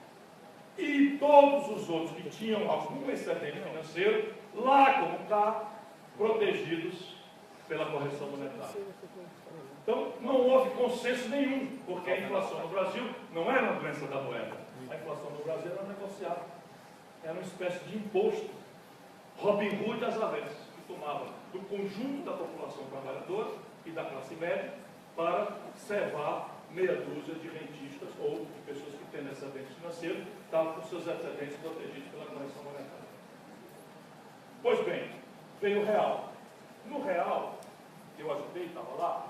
[SPEAKER 1] E todos os outros que tinham algum excedente financeiro, lá como cá, protegidos pela correção monetária. Então, não houve consenso nenhum, porque a inflação no Brasil não era uma doença da moeda. A inflação no Brasil era negociada. Era uma espécie de imposto. Robin Hood das avessas, que tomava do conjunto da população trabalhadora e da classe média para servar meia dúzia de rentistas ou de pessoas que têm excedentes financeiros, estavam com seus excedentes protegidos pela correção monetária. Pois bem, veio o real. No real, eu ajudei, estava lá,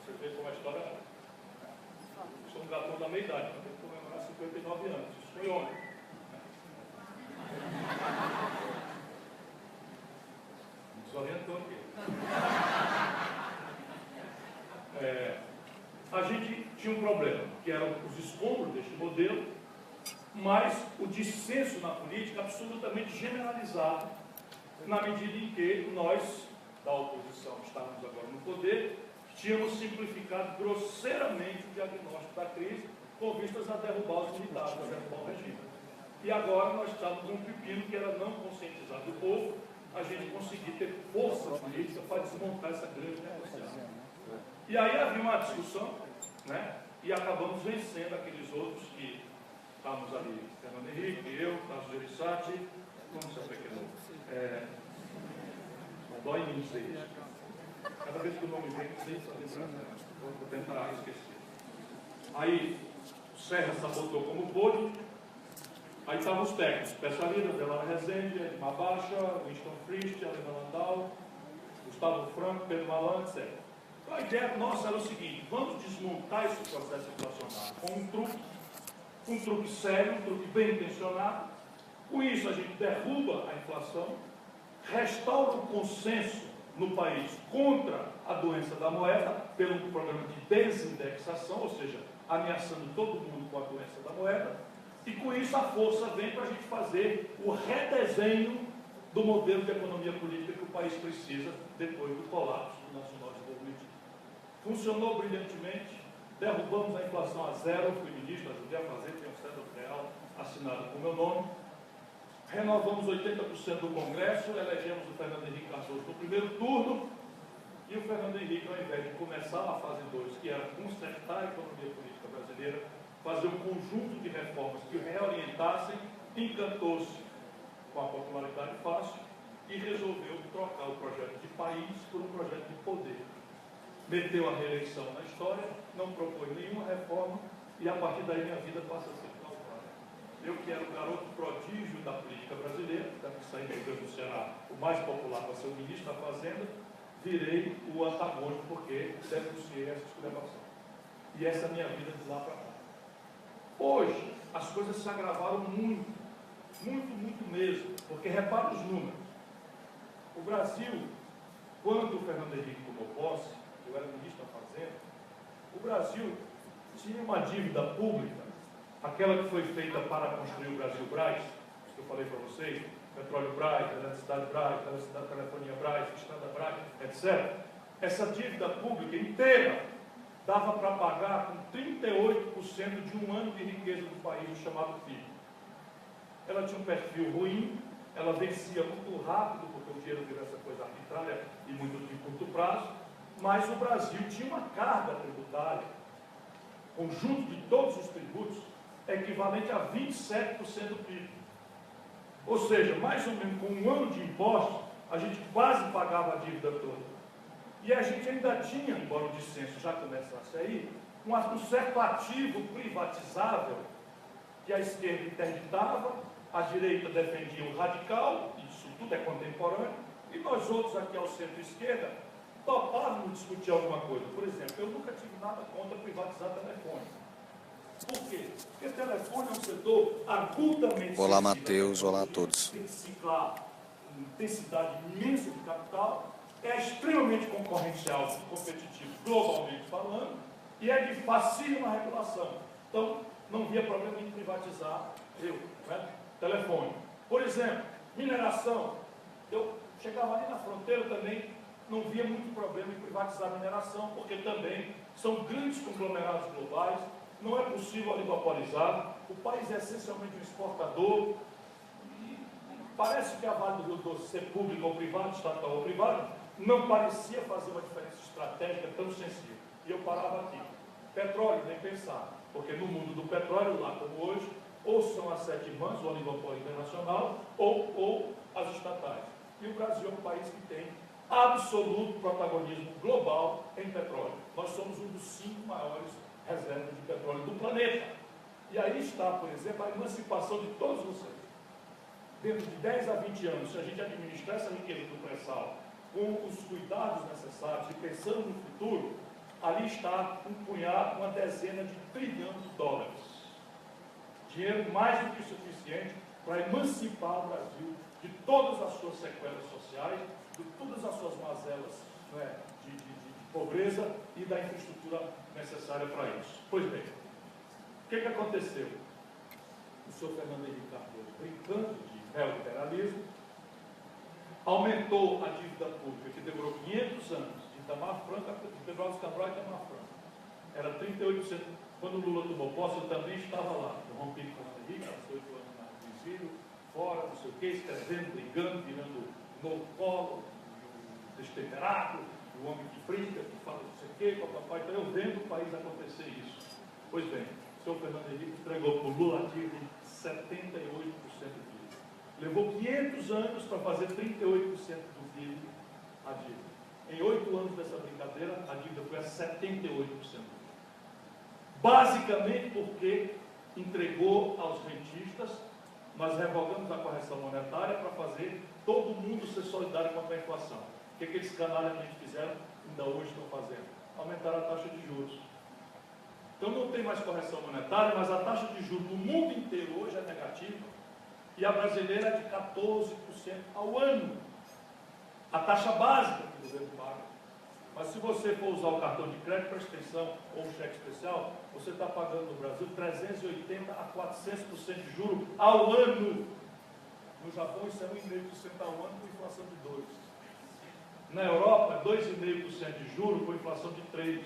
[SPEAKER 1] você vê como a história é. Eu sou um gatão da meia-idade, eu tenho que comemorar 59 anos. Isso foi ontem. Me desorientou aqui. A gente tinha um problema, que eram os escombros deste modelo, mas o dissenso na política absolutamente generalizado, na medida em que nós, da oposição, estávamos agora no poder, tínhamos simplificado grosseiramente o diagnóstico da crise com vistas a derrubar os militares, a derrubar o regime. E agora nós estávamos num pepino que era não conscientizar do povo, a gente conseguir ter força política para desmontar essa grande negociação. E aí havia uma discussão, né? E acabamos vencendo aqueles outros que estávamos ali, Fernando Henrique, eu, Tasso Gereissati, como se pequeno. Dói em mim dizer isso. Cada vez que o nome vem, eu sei vou tentar esquecer. Aí, o Serra sabotou como pôde. Aí estavam os técnicos, especialistas, Delano Rezende, Edmar Baixa, Winston Frist, Helena Landau, Gustavo Franco, Pedro Malan, etc. Então a ideia nossa era o seguinte: vamos desmontar esse processo inflacionário com um truque sério, um truque bem intencionado. Com isso a gente derruba a inflação, restaura o consenso no país contra a doença da moeda, pelo programa de desindexação, ou seja, ameaçando todo mundo com a doença da moeda, e com isso a força vem para a gente fazer o redesenho do modelo de economia política que o país precisa depois do colapso do nacional desenvolvimento. Funcionou brilhantemente, derrubamos a inflação a zero, fui ministro, ajudei a fazer, tem um cédula real assinado com o meu nome, renovamos 80% do Congresso, elegemos o Fernando Henrique Cardoso no primeiro turno, e o Fernando Henrique, ao invés de começar a fase 2, que era consertar a economia política brasileira, fazer um conjunto de reformas que o reorientassem, encantou-se com a popularidade fácil e resolveu trocar o projeto de país por um projeto de poder. Meteu a reeleição na história, não propôs nenhuma reforma e a partir daí minha vida passa a ser calculada. Eu que era o garoto prodígio da política brasileira, que saí do governo do Ceará, o mais popular para ser o ministro da Fazenda, virei o antagônico porque denunciei essa esculhambação. E essa é a minha vida de lá para cá. Hoje, as coisas se agravaram muito, muito, muito mesmo, porque repara os números. O Brasil, quando o Fernando Henrique tomou posse, eu era ministro da Fazenda, o Brasil tinha uma dívida pública, aquela que foi feita para construir o Brasil Brás, que eu falei para vocês, Petróleo Brás, Eletricidade Brás, Eletricidade Telefonia Brás, Estrada Brás, etc. Essa dívida pública inteira dava para pagar com 38% de um ano de riqueza do país, o chamado PIB. Ela tinha um perfil ruim, ela vencia muito rápido, porque o dinheiro virou essa coisa arbitrária e muito de curto prazo, mas o Brasil tinha uma carga tributária, conjunto de todos os tributos, é equivalente a 27% do PIB. Ou seja, mais ou menos com um ano de impostos, a gente quase pagava a dívida toda. E a gente ainda tinha, embora o dissenso já começasse aí, um certo ativo privatizável que a esquerda interditava, a direita defendia o radical, isso tudo é contemporâneo, e nós outros aqui ao centro-esquerda topávamos discutir alguma coisa. Por exemplo, eu nunca tive nada contra privatizar telefone. Por quê? Porque telefone é um setor agudamente...
[SPEAKER 2] Olá, Matheus. Olá a todos.
[SPEAKER 1] Tem que ciclar intensidade imensa de capital, é extremamente concorrencial e competitivo globalmente falando, e é de facílima regulação. Então, não via problema em privatizar telefone. Por exemplo, mineração. Eu chegava ali na fronteira também, não via muito problema em privatizar a mineração, porque também são grandes conglomerados globais, não é possível oligopolizar, o país é essencialmente um exportador, e parece que a Vale do Rio Doce ser pública ou privada, estatal ou privada, não parecia fazer uma diferença estratégica tão sensível. E eu parava aqui. Petróleo, nem pensar, porque no mundo do petróleo, lá como hoje, ou são as 7 irmãs, o oligopólio internacional, ou as estatais. E o Brasil é um país que tem absoluto protagonismo global em petróleo. Nós somos um dos 5 maiores reservas de petróleo do planeta. E aí está, por exemplo, a emancipação de todos vocês. Dentro de 10 a 20 anos, se a gente administrar essa riqueza do pré-sal com os cuidados necessários e pensando no futuro, ali está um punhado, uma dezena de trilhões de dólares. Dinheiro mais do que suficiente para emancipar o Brasil de todas as suas sequelas sociais, de todas as suas mazelas, né, de pobreza e da infraestrutura necessária para isso. Pois bem, o que aconteceu? O senhor Fernando Henrique Cardoso, brincando de neoliberalismo, aumentou a dívida pública, que demorou 500 anos, de Itamar Franco, de Pedro Alves Cabral e Itamar Franco. Era 38%. Quando o Lula tomou posse, eu também estava lá. Eu rompi com o Fernando Henrique, aos 8 anos no exílio, fora, não sei o quê, escrevendo, brigando, virando novo colo, o destemperado, o homem que brinca, que fala não sei o quê, com o papai. Então eu vendo o país acontecer isso. Pois bem, o senhor Fernando Henrique entregou para o Lula a dívida de 78% do PIB. Levou 500 anos para fazer 38% do PIB a dívida. Em 8 anos dessa brincadeira, a dívida foi a 78%. Basicamente porque entregou aos rentistas, nós revogamos a correção monetária para fazer todo mundo ser solidário contra a inflação. O que eles canalhamente fizeram, ainda hoje estão fazendo? Aumentaram a taxa de juros. Então não tem mais correção monetária, mas a taxa de juros no mundo inteiro hoje é negativa, e a brasileira é de 14% ao ano. A taxa básica que o governo paga. Mas se você for usar o cartão de crédito para extensão ou um cheque especial, você está pagando no Brasil 380% a 400% de juros ao ano. No Japão isso é 1,5% ao ano com inflação de 2%. Na Europa, 2,5% de juros com inflação de 3%.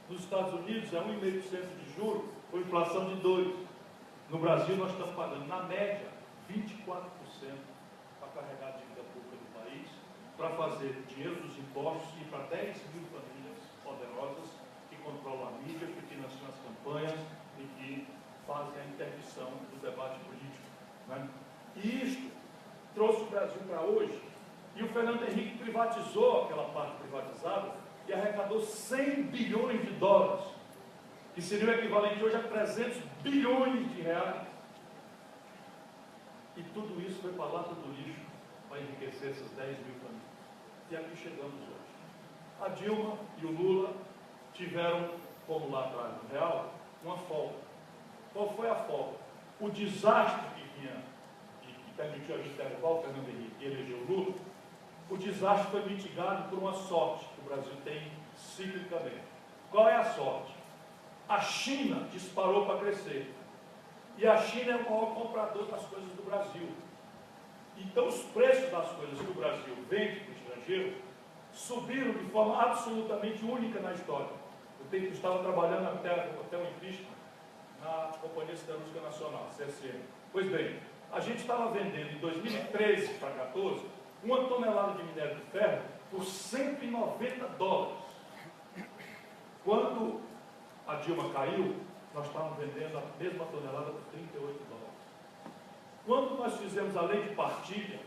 [SPEAKER 1] Nos Estados Unidos é 1,5% de juros com inflação de 2%. No Brasil nós estamos pagando, na média, 24% para carregar a dívida pública do país, para fazer dinheiro dos impostos e para 10 mil famílias poderosas que controlam a mídia, que financiam as campanhas e que fazem a interdição do debate político. Né? E isto trouxe o Brasil para hoje. E o Fernando Henrique privatizou aquela parte privatizada e arrecadou 100 bilhões de dólares, que seria o equivalente hoje a 300 bilhões de reais. E tudo isso foi para a lata do lixo para enriquecer essas 10 mil famílias. E aqui chegamos hoje. A Dilma e o Lula tiveram, como lá atrás no Real, uma folga. Qual foi a folga? O desastre que vinha, que permitiu a gente derrubar o Fernando Henrique e eleger o Lula, o desastre foi mitigado por uma sorte que o Brasil tem ciclicamente. Qual é a sorte? A China disparou para crescer. E a China é o maior comprador das coisas do Brasil. Então os preços das coisas que o Brasil vende para o estrangeiro subiram de forma absolutamente única na história. Eu estava trabalhando até o impeachment na Companhia Siderúrgica Nacional, CSN. Pois bem, a gente estava vendendo em 2013 para 2014 uma tonelada de minério de ferro por $190. Quando a Dilma caiu, nós estávamos vendendo a mesma tonelada por 38 dólares. Quando nós fizemos a lei de partilha,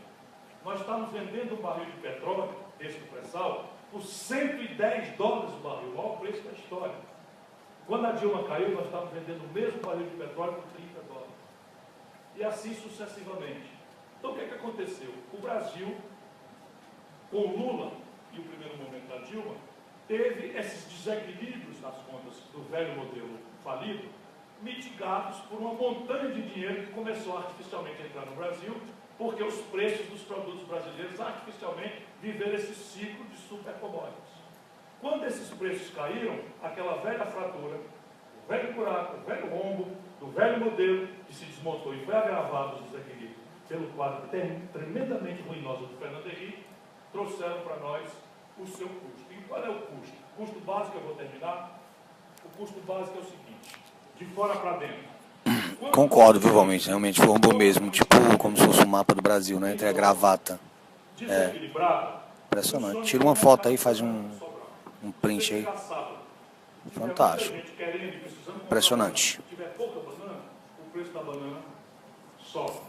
[SPEAKER 1] nós estávamos vendendo um barril de petróleo, esse do pré-sal, por 110 dólares o barril, o maior preço da história. Quando a Dilma caiu, nós estávamos vendendo o mesmo barril de petróleo por 30 dólares. E assim sucessivamente. Então o que é que aconteceu? O Brasil, com o Lula e o primeiro momento da Dilma, teve esses desequilíbrios nas contas do velho modelo falido, mitigados por uma montanha de dinheiro que começou artificialmente a entrar no Brasil, porque os preços dos produtos brasileiros artificialmente viveram esse ciclo de supercommodities. Quando esses preços caíram, aquela velha fratura, o velho buraco, o velho rombo, do velho modelo que se desmontou e foi agravado os desequilíbrios pelo quadro tremendamente ruinoso do Fernando Henrique, trouxeram para nós o seu custo. E qual é o custo? O custo básico, eu vou terminar. O custo básico é o seguinte, de fora para dentro.
[SPEAKER 2] Concordo, viu, Valmente? Realmente foi um bom mesmo, tipo como se fosse um mapa do Brasil, né? Entre a gravata. Impressionante. Tira uma foto aí, faz um print aí. Fantástico. Impressionante.
[SPEAKER 1] Se tiver pouca banana, o preço da banana sobe.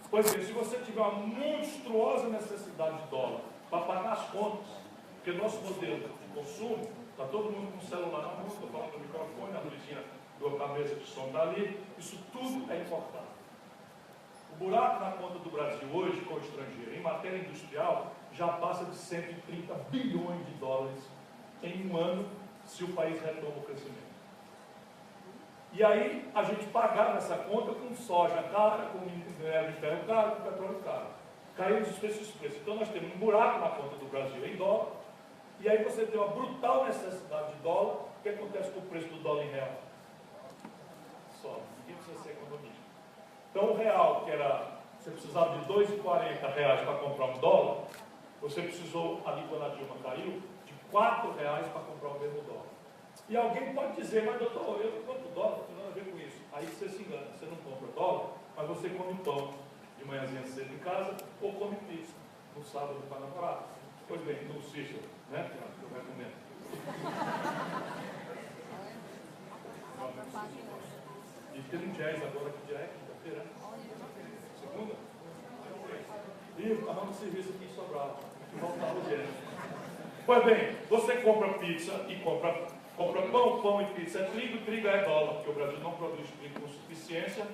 [SPEAKER 1] Pois bem, se você tiver uma monstruosa necessidade de dólar para pagar as contas, porque nosso modelo de consumo, está todo mundo com o celular na mão, estou falando do microfone, a luzinha da mesa de som está ali, isso tudo é importante. O buraco na conta do Brasil hoje, com o estrangeiro, em matéria industrial, já passa de 130 bilhões de dólares em um ano, se o país retoma o crescimento. E aí, a gente pagava essa conta com soja cara, com minério de ferro caro, com petróleo caro. Caiu os preços. Então, nós temos um buraco na conta do Brasil em dólar, e aí você tem uma brutal necessidade de dólar. O que acontece com o preço do dólar em real? Sobe. Ninguém precisa ser economista. Então, o real, que era, você precisava de R$ 2,40 para comprar um dólar, você precisou, ali quando a Dilma caiu, de R$ 4 para comprar o mesmo dólar. E alguém pode dizer, mas doutor, eu não compro dólar, não tem nada a ver com isso. Aí você se engana, você não compra dólar, mas você come pão de manhãzinha cedo em casa, ou come pizza no sábado para namorar. Pois bem, no Cícero, né? Que eu recomendo. E tem um jazz agora, que dia é? Quinta-feira? Segunda? E arruma um serviço aqui em Sobral, que voltar o jazz. Pois bem, você compra pizza e compra pão e pizza é trigo, trigo é dólar, porque o Brasil não produz trigo com suficiência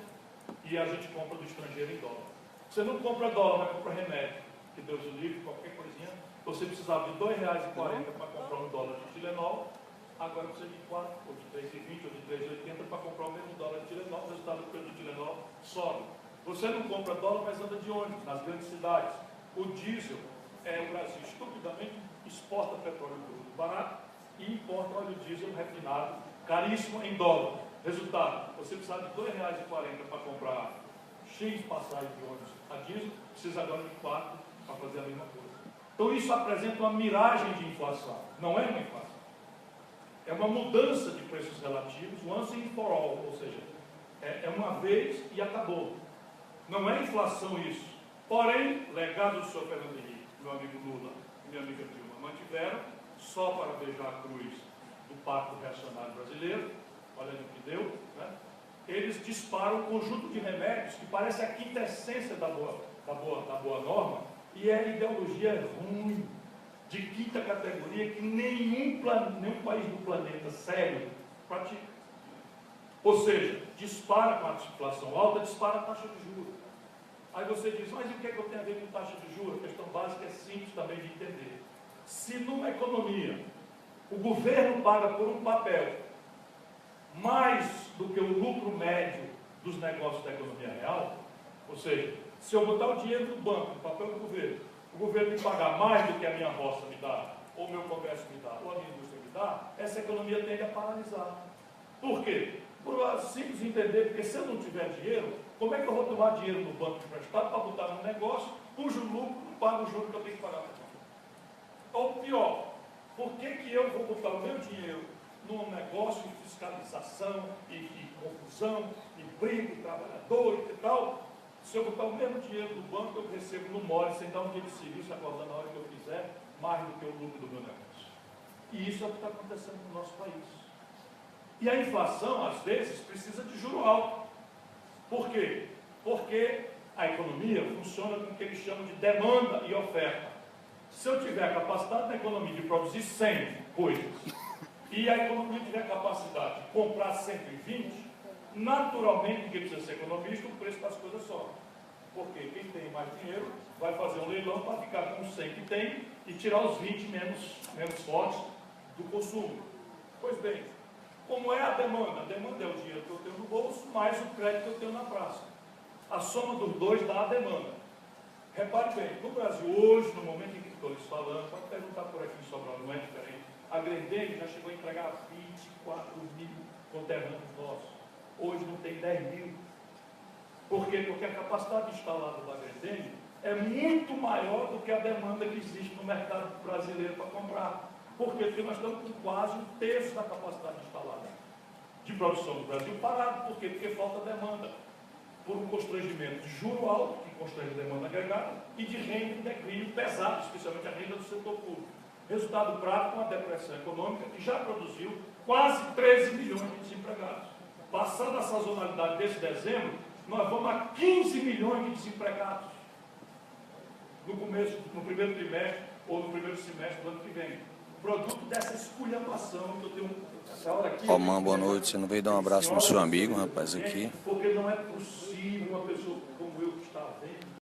[SPEAKER 1] e a gente compra do estrangeiro em dólar. Você não compra dólar, mas compra remédio, que Deus o livre, qualquer coisinha. Você precisava de R$ 2,40 para comprar um dólar de Tilenol, agora precisa de 4, ou de 3,20, ou de 3,80 para comprar o mesmo dólar de Tilenol. O resultado do preço de Tilenol sobe. Você não compra dólar, mas anda de ônibus nas grandes cidades. O diesel, o Brasil estupidamente exporta petróleo bruto barato e importa óleo diesel refinado, caríssimo em dólar. Resultado, você precisa de R$ 2,40 para comprar X passagens de ônibus a diesel, precisa agora de 4 para fazer a mesma coisa. Então isso apresenta uma miragem de inflação, não é uma inflação. É uma mudança de preços relativos, once and for all, ou seja, é uma vez e acabou. Não é inflação isso. Porém, legado do senhor Fernando Henrique, meu amigo Lula e minha amiga Dilma mantiveram, só para beijar a cruz do Pacto Reacionário Brasileiro, olha no que deu, né? Eles disparam um conjunto de remédios que parece a quintessência da boa norma, e é ideologia ruim, de quinta categoria, que nenhum país do planeta sério pratica. Ou seja, dispara com a inflação alta, dispara a taxa de juros. Aí você diz, mas o que é que eu tenho a ver com taxa de juros? A questão básica é simples também de entender. Se numa economia o governo paga por um papel mais do que o lucro médio dos negócios da economia real, ou seja, se eu botar o dinheiro no banco, no papel do governo, o governo me pagar mais do que a minha roça me dá, ou o meu comércio me dá, ou a minha indústria me dá, essa economia tende a paralisar. Por quê? Por simples entender, porque se eu não tiver dinheiro, como é que eu vou tomar dinheiro no banco emprestado para botar num negócio cujo lucro não paga o juro que eu tenho que pagar? Ou pior, por que eu vou botar o meu dinheiro num negócio de fiscalização e confusão, e briga, trabalhador e tal? Se eu botar o mesmo dinheiro do banco, eu recebo no mole, sem dar um dia de serviço, acordando na hora que eu quiser, mais do que o lucro do meu negócio. E isso é o que está acontecendo no nosso país. E a inflação, às vezes, precisa de juro alto. Por quê? Porque a economia funciona com o que eles chamam de demanda e oferta. Se eu tiver a capacidade da economia de produzir 100 coisas e a economia tiver a capacidade de comprar 120, naturalmente, ninguém precisa ser economista, o preço das coisas sobe. Porque quem tem mais dinheiro vai fazer um leilão para ficar com os 100 que tem e tirar os 20 menos fortes do consumo. Pois bem, como é a demanda? A demanda é o dinheiro que eu tenho no bolso mais o crédito que eu tenho na praça. A soma dos dois dá a demanda. Repare bem, no Brasil hoje, no momento em que estou lhes falando, pode perguntar por aqui em Sobral, não é diferente. A Grendene já chegou a entregar 24 mil conterrâneos nossos. Hoje não tem 10 mil. Por quê? Porque a capacidade instalada da Grendene é muito maior do que a demanda que existe no mercado brasileiro para comprar. Por quê? Porque nós estamos com quase um terço da capacidade instalada de produção do Brasil parado. Por quê? Porque falta demanda. Por um constrangimento de juro alto, que constrange a demanda agregada, e de renda em declínio pesado, especialmente a renda do setor público. Resultado prático, uma depressão econômica que já produziu quase 13 milhões de desempregados. Passando a sazonalidade desse dezembro, nós vamos a 15 milhões de desempregados no primeiro trimestre ou no primeiro semestre do ano que vem. Produto dessa esculhambação que eu tenho essa hora aqui.
[SPEAKER 2] Romão, boa noite. Você não veio dar um abraço no seu amigo, rapaz, aqui?
[SPEAKER 1] Porque não é possível uma pessoa